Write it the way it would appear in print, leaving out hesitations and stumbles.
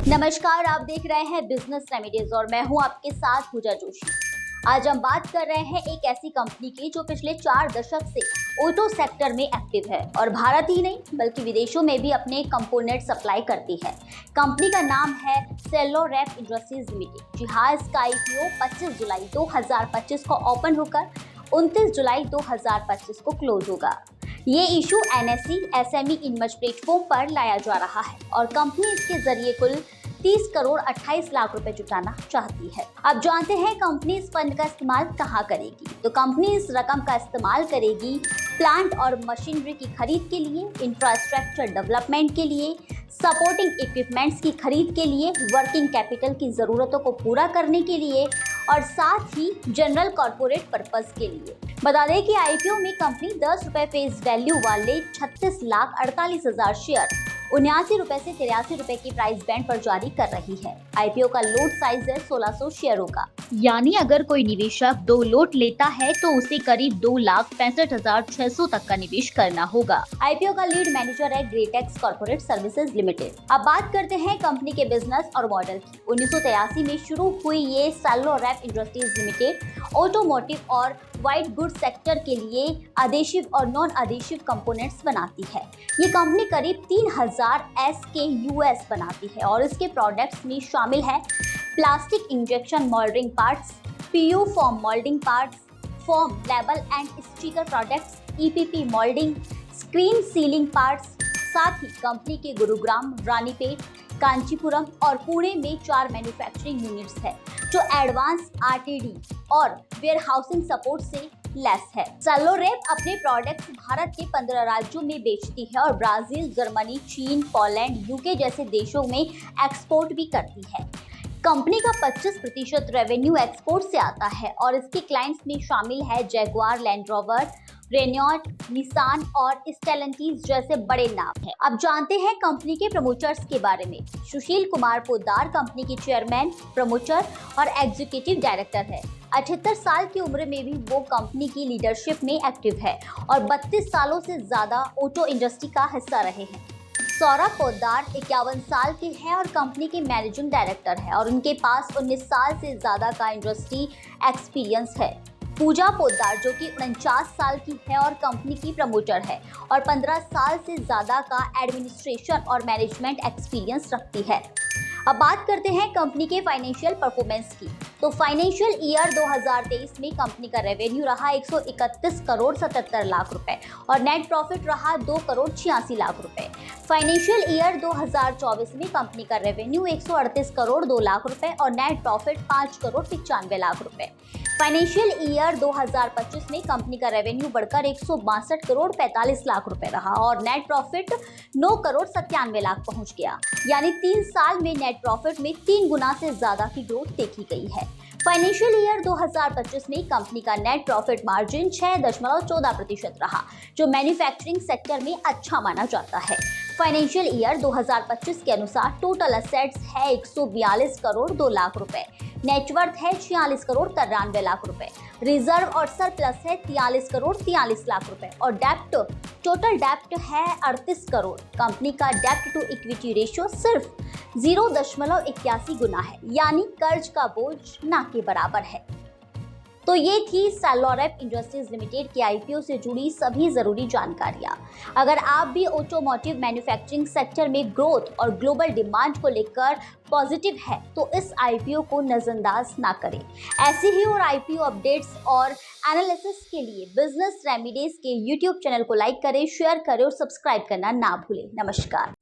नमस्कार, आप देख रहे हैं बिजनेस रेमेडीज और मैं हूं आपके साथ पूजा जोशी। आज हम बात कर रहे हैं एक ऐसी कंपनी की जो पिछले 4 दशक से ऑटो सेक्टर में एक्टिव है और भारत ही नहीं बल्कि विदेशों में भी अपने कंपोनेंट सप्लाई करती है। कंपनी का नाम है सेलोरेप इंडस्ट्रीज लिमिटेड। जी हाँ, इसका आईपीओ 25 जुलाई 2025 को ओपन होकर 29 जुलाई 2025 को क्लोज होगा। ये issue NSE SME invest platform पर लाया जा रहा है और कंपनी इसके जरिए कुल 30 करोड़ 28 लाख रुपए जुटाना चाहती है। अब जानते हैं कंपनी इस फंड का इस्तेमाल कहाँ करेगी। तो कंपनी इस रकम का इस्तेमाल करेगी प्लांट और मशीनरी की खरीद के लिए, इंफ्रास्ट्रक्चर डेवलपमेंट के लिए, सपोर्टिंग इक्विपमेंट्स की खरीद के लिए, वर्किंग कैपिटल की जरूरतों को पूरा करने के लिए और साथ ही जनरल कॉर्पोरेट पर्पस के लिए। बता दें कि आईपीओ में कंपनी 10 रुपए फेस वैल्यू वाले 36,48,000 शेयर 79 रुपए से 83 रुपए की प्राइस बैंड पर जारी कर रही है। आईपीओ का लोट साइज है 1600 शेयरों का, यानी अगर कोई निवेशक 2 लोट लेता है तो उसे करीब 2,65,600 तक का निवेश करना होगा। आईपीओ का लीड मैनेजर है ग्रेटेक्स कॉर्पोरेट सर्विसेज लिमिटेड। अब बात करते हैं कंपनी के बिजनेस और मॉडल की। 1983 में शुरू हुई ये सेलोरेप इंडस्ट्रीज लिमिटेड ऑटोमोटिव और व्हाइट गुड्स सेक्टर के लिए अधेसिव और नॉन अधेसिव कंपोनेंट्स बनाती है। ये कंपनी करीब 3000 SKUs बनाती है और इसके प्रोडक्ट्स में शामिल है plastic injection moulding parts, PU foam moulding parts, foam label and sticker products, EPP moulding, screen sealing parts. साथ ही कंपनी के गुरुग्राम, रानीपेट, कांचीपुरम और पुणे में 4 मैन्युफैक्चरिंग यूनिट्स है जो एडवांस RTD और वेयर हाउसिंग सपोर्ट से लेस है। सेलोरेप अपने प्रोडक्ट्स भारत के 15 राज्यों में बेचती है और ब्राजील, जर्मनी, चीन, पोलैंड, UK जैसे देशों में एक्सपोर्ट भी करती है। कंपनी का 25% रेवेन्यू एक्सपोर्ट से आता है और इसके क्लाइंट्स में शामिल है Jaguar, Land Rover, Renault, Nissan और स्टेलेंटीज जैसे बड़े नाम हैं। अब जानते हैं कंपनी के प्रमोटर्स के बारे में। सुशील कुमार पोद्दार कंपनी के चेयरमैन, प्रमोटर और एग्जीक्यूटिव डायरेक्टर है। 78 साल की उम्र में भी वो कंपनी की लीडरशिप में एक्टिव है और 32 सालों से ज्यादा ऑटो इंडस्ट्री का हिस्सा रहे हैं। सौरभ पोद्दार 51 साल के हैं और कंपनी के मैनेजिंग डायरेक्टर है और उनके पास 19 साल से ज्यादा का इंडस्ट्री एक्सपीरियंस है। पूजा पोद्दार जो कि 49 साल की है और कंपनी की प्रमोटर है और 15 साल से ज्यादा का एडमिनिस्ट्रेशन और मैनेजमेंट एक्सपीरियंस रखती है। अब बात करते हैं कंपनी के फाइनेंशियल परफॉर्मेंस की। तो फाइनेंशियल ईयर 2023 में कंपनी का रेवेन्यू रहा 131 करोड़ 77 लाख रुपए और नेट प्रॉफिट रहा 2 करोड़ 86 लाख रुपए। फाइनेंशियल ईयर 2024 में कंपनी का रेवेन्यू 138 करोड़ 2 लाख रुपए और नेट प्रॉफिट 5 करोड़ 95 लाख रुपए। फाइनेंशियल ईयर 2025 में कंपनी का रेवेन्यू बढ़कर 162 करोड़ 45 लाख रुपए रहा और नेट प्रॉफिट 9 करोड़ 97 लाख पहुंच गया, यानी 3 साल में नेट प्रॉफिट में 3 गुना से ज्यादा की ग्रोथ देखी गई है। फाइनेंशियल ईयर 2025 में कंपनी का नेट प्रॉफिट मार्जिन 6.14% रहा, जो मैन्युफैक्चरिंग सेक्टर में अच्छा माना जाता है। फाइनेंशियल ईयर 2025 के अनुसार टोटल असेट्स है 142 करोड़ 2 लाख रुपए, नेटवर्थ है 46 करोड़ 93 लाख रुपए, रिजर्व और सरप्लस है 43 करोड़ 43 लाख रुपए और डेप्ट टोटल डेप्ट है 38 करोड़। कंपनी का डेप्ट टू इक्विटी रेशियो सिर्फ 0.81 गुना है, यानी कर्ज का बोझ ना के बराबर है। तो ये थी सेलोरेप इंडस्ट्रीज लिमिटेड के आईपीओ से जुड़ी सभी जरूरी जानकारियां। अगर आप भी ऑटोमोटिव मैन्युफैक्चरिंग सेक्टर में ग्रोथ और ग्लोबल डिमांड को लेकर पॉजिटिव है तो इस आईपीओ को नजरअंदाज ना करें। ऐसे ही और आईपीओ अपडेट्स और एनालिसिस के लिए बिजनेस रेमेडीज के यूट्यूब चैनल को लाइक करें, शेयर करें और सब्सक्राइब करना ना भूलें। नमस्कार।